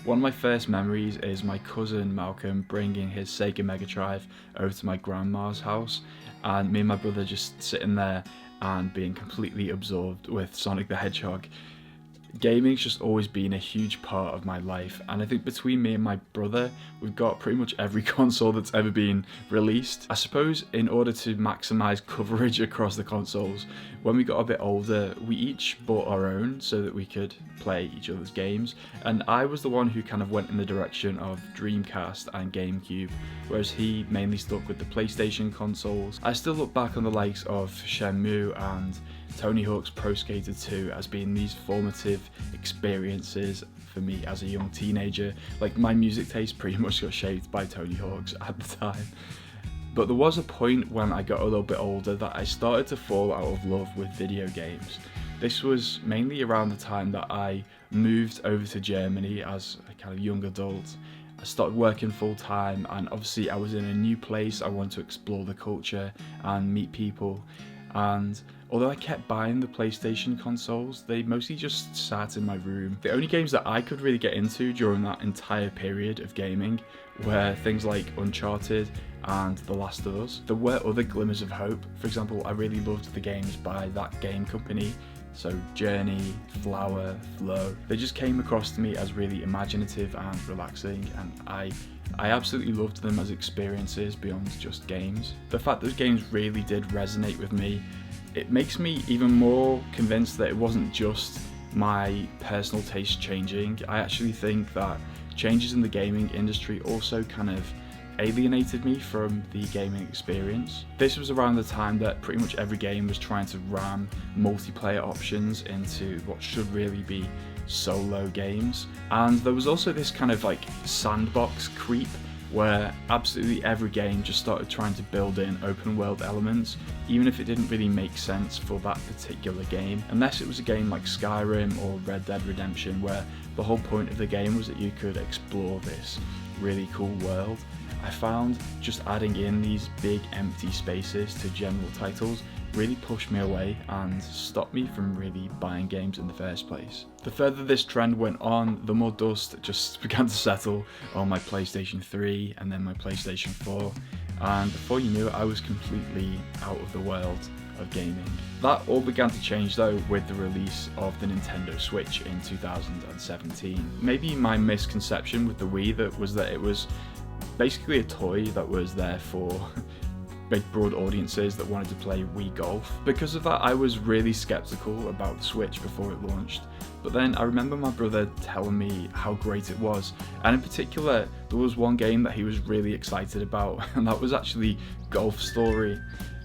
One of my first memories is my cousin Malcolm bringing his Sega Mega Drive over to my grandma's house, and me and my brother just sitting there and being completely absorbed with Sonic the Hedgehog. Gaming's just always been a huge part of my life, and I think between me and my brother, we've got pretty much every console that's ever been released. I suppose in order to maximise coverage across the consoles, when we got a bit older, we each bought our own so that we could play each other's games, and I was the one who kind of went in the direction of Dreamcast and GameCube, whereas he mainly stuck with the PlayStation consoles. I still look back on the likes of Shenmue and Tony Hawk's Pro Skater 2 as being these formative experiences for me as a young teenager. Like, my music taste pretty much got shaped by Tony Hawk's at the time. But there was a point when I got a little bit older that I started to fall out of love with video games. This was mainly around the time that I moved over to Germany as a kind of young adult. I started working full time, and obviously I was in a new place. I wanted to explore the culture and meet people. And although I kept buying the PlayStation consoles, they mostly just sat in my room. The only games that I could really get into during that entire period of gaming were things like Uncharted and The Last of Us. There were other glimmers of hope. For example, I really loved the games by that game company. So Journey, Flower, Flow, they just came across to me as really imaginative and relaxing, and I absolutely loved them as experiences beyond just games. The fact those games really did resonate with me, it makes me even more convinced that it wasn't just my personal taste changing. I actually think that changes in the gaming industry also kind of alienated me from the gaming experience. This was around the time that pretty much every game was trying to ram multiplayer options into what should really be solo games. And there was also this kind of like sandbox creep where absolutely every game just started trying to build in open world elements, even if it didn't really make sense for that particular game, unless it was a game like Skyrim or Red Dead Redemption, where the whole point of the game was that you could explore this really cool world. I found just adding in these big empty spaces to general titles really pushed me away and stopped me from really buying games in the first place. The further this trend went on, the more dust just began to settle on my PlayStation 3 and then my PlayStation 4, and before you knew it, I was completely out of the world of gaming. That all began to change though with the release of the Nintendo Switch in 2017. Maybe my misconception with the Wii was that it was basically a toy that was there for big broad audiences that wanted to play Wii Golf. Because of that, I was really skeptical about the Switch before it launched. But then I remember my brother telling me how great it was, and in particular there was one game that he was really excited about, and that was actually Golf Story.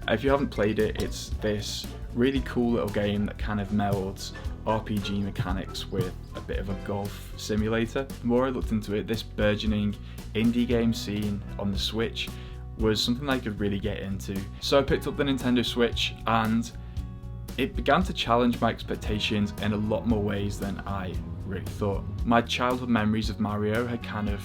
If you haven't played it, it's this really cool little game that kind of melds RPG mechanics with a bit of a golf simulator. The more I looked into it, this burgeoning indie game scene on the Switch was something I could really get into. So I picked up the Nintendo Switch, and it began to challenge my expectations in a lot more ways than I really thought. My childhood memories of Mario had kind of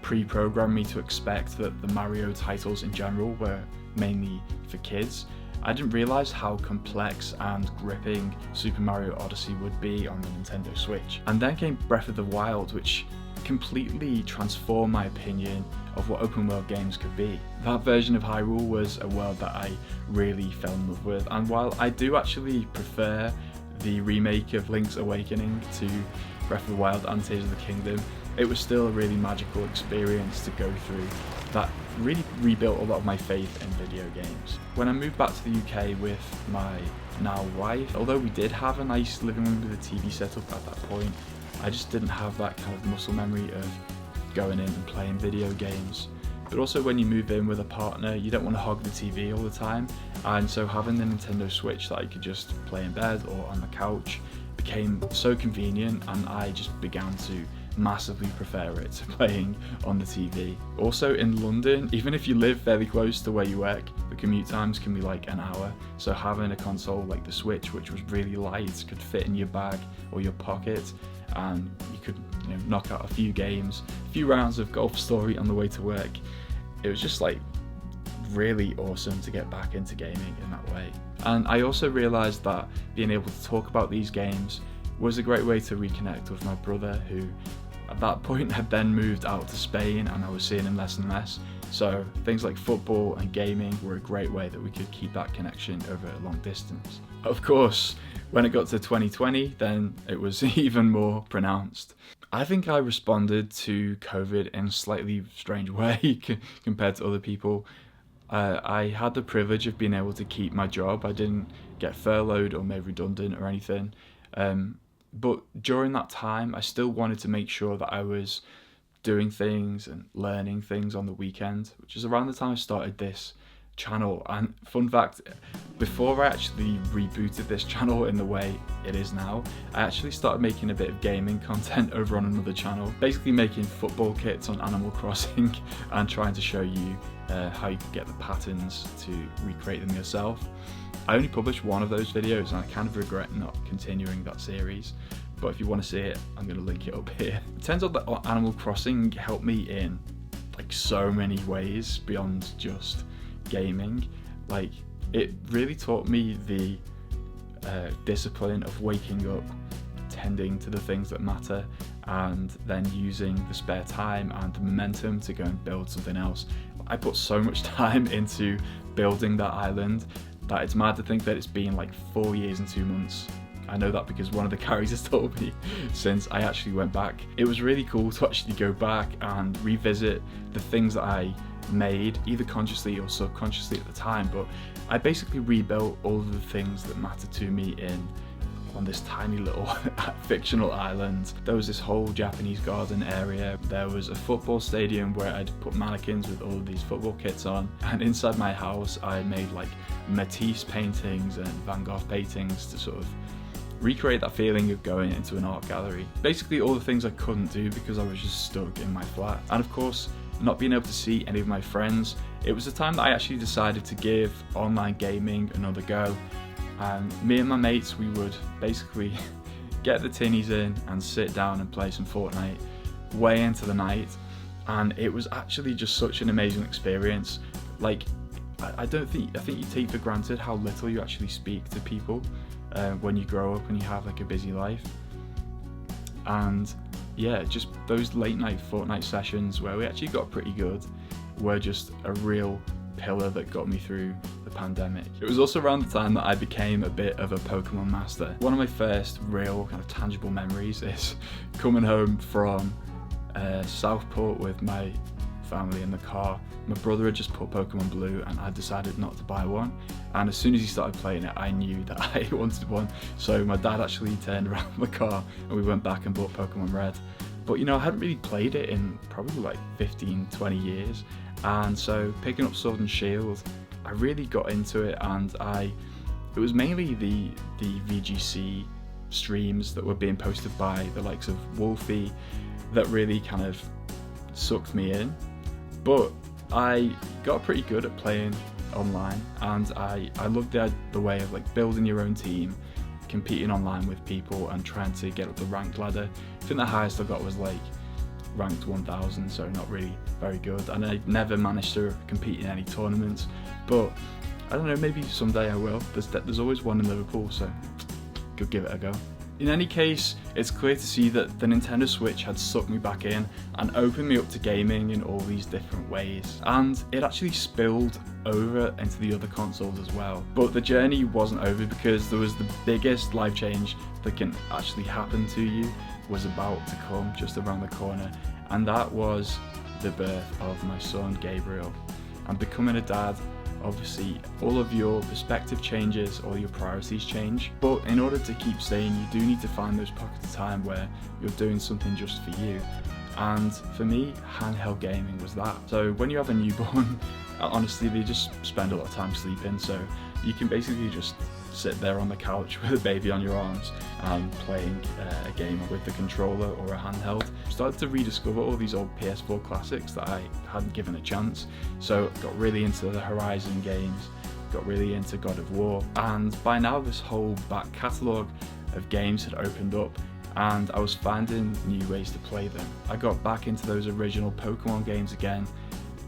pre-programmed me to expect that the Mario titles in general were mainly for kids. I didn't realise how complex and gripping Super Mario Odyssey would be on the Nintendo Switch. And then came Breath of the Wild, which completely transformed my opinion of what open world games could be. That version of Hyrule was a world that I really fell in love with, and while I do actually prefer the remake of Link's Awakening to Breath of the Wild and Tears of the Kingdom, it was still a really magical experience to go through that really rebuilt a lot of my faith in video games. When I moved back to the UK with my now wife, although we did have a nice living room with a TV set up at that point, I just didn't have that kind of muscle memory of going in and playing video games. But also when you move in with a partner, you don't want to hog the TV all the time, and so having the Nintendo Switch that I could just play in bed or on the couch became so convenient, and I just began to massively prefer it to playing on the TV. Also in London, even if you live fairly close to where you work, the commute times can be like an hour, so having a console like the Switch, which was really light, could fit in your bag or your pocket, and you could knock out a few games, a few rounds of Golf Story on the way to work. It was just like really awesome to get back into gaming in that way. And I also realised that being able to talk about these games was a great way to reconnect with my brother, who At that point, I'd then moved out to Spain and I was seeing him less and less. So things like football and gaming were a great way that we could keep that connection over a long distance. Of course, when it got to 2020, then it was even more pronounced. I think I responded to COVID in a slightly strange way compared to other people. I had the privilege of being able to keep my job. I didn't get furloughed or made redundant or anything. But during that time, I still wanted to make sure that I was doing things and learning things on the weekend, which is around the time I started this channel. And fun fact, before I actually rebooted this channel in the way it is now, I actually started making a bit of gaming content over on another channel, basically making football kits on Animal Crossing and trying to show you how you can get the patterns to recreate them yourself. I only published one of those videos and I kind of regret not continuing that series, but if you want to see it, I'm going to link it up here. It turns out that Animal Crossing helped me in like so many ways beyond just gaming. Like, it really taught me the discipline of waking up, tending to the things that matter, and then using the spare time and the momentum to go and build something else. I put so much time into building that island that it's mad to think that it's been like 4 years and 2 months. I know that because one of the characters told me since I actually went back. It was really cool to actually go back and revisit the things that I made, either consciously or subconsciously at the time, but I basically rebuilt all of the things that mattered to me on this tiny little fictional island. There was this whole Japanese garden area. There was a football stadium where I'd put mannequins with all of these football kits on. And inside my house, I made like Matisse paintings and Van Gogh paintings to sort of recreate that feeling of going into an art gallery. Basically all the things I couldn't do because I was just stuck in my flat. And of course, not being able to see any of my friends, it was the time that I actually decided to give online gaming another go. And me and my mates, we would basically get the tinnies in and sit down and play some Fortnite way into the night. And it was actually just such an amazing experience. Like, I think you take for granted how little you actually speak to people when you grow up and you have like a busy life. And yeah, just those late night Fortnite sessions where we actually got pretty good were just a real pillar that got me through the pandemic. It was also around the time that I became a bit of a Pokemon master. One of my first real kind of tangible memories is coming home from Southport with my family in the car. My brother had just put Pokemon Blue and I decided not to buy one, and as soon as he started playing it I knew that I wanted one, so my dad actually turned around the car and we went back and bought Pokemon Red. But you know, I hadn't really played it in probably like 15-20 years, and so picking up Sword and Shield, I really got into it, and it was mainly the VGC streams that were being posted by the likes of Wolfie that really kind of sucked me in. But I got pretty good at playing online, and I loved the way of like building your own team, competing online with people and trying to get up the rank ladder. I think the highest I got was like ranked 1000, so not really very good, and I never managed to compete in any tournaments, but I don't know, maybe someday I will. There's always one in Liverpool, so could give it a go. In any case, it's clear to see that the Nintendo Switch had sucked me back in and opened me up to gaming in all these different ways, and it actually spilled over into the other consoles as well. But the journey wasn't over, because there was the biggest life change that can actually happen to you was about to come just around the corner, and that was the birth of my son Gabriel. And becoming a dad, obviously all of your perspective changes, all your priorities change, but in order to keep sane you do need to find those pockets of time where you're doing something just for you. And for me, handheld gaming was that. So when you have a newborn, honestly they just spend a lot of time sleeping, so you can basically just sit there on the couch with a baby on your arms and playing a game with the controller or a handheld. Started to rediscover all these old PS4 classics that I hadn't given a chance, so got really into the Horizon games, got really into God of War, and by now this whole back catalogue of games had opened up and I was finding new ways to play them. I got back into those original Pokemon games again,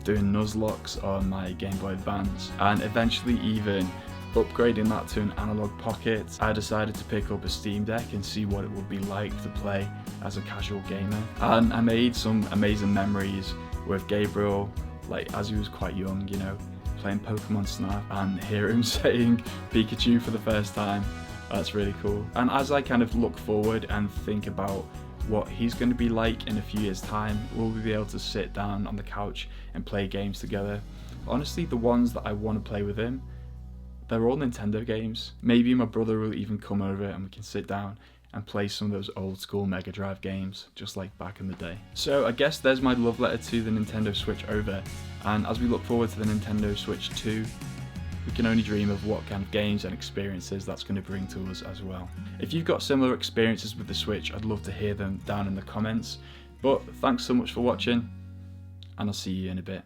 doing Nuzlocke on my Game Boy Advance, and eventually even upgrading that to an analog pocket, I decided to pick up a Steam Deck and see what it would be like to play as a casual gamer. And I made some amazing memories with Gabriel, like as he was quite young, you know, playing Pokemon Snap and hear him saying Pikachu for the first time. That's really cool. And as I kind of look forward and think about what he's going to be like in a few years' time, will we be able to sit down on the couch and play games together? Honestly, the ones that I want to play with him, they're all Nintendo games. Maybe my brother will even come over and we can sit down and play some of those old school Mega Drive games, just like back in the day. So I guess there's my love letter to the Nintendo Switch over, and as we look forward to the Nintendo Switch 2, we can only dream of what kind of games and experiences that's going to bring to us as well. If you've got similar experiences with the Switch, I'd love to hear them down in the comments. But thanks so much for watching, and I'll see you in a bit.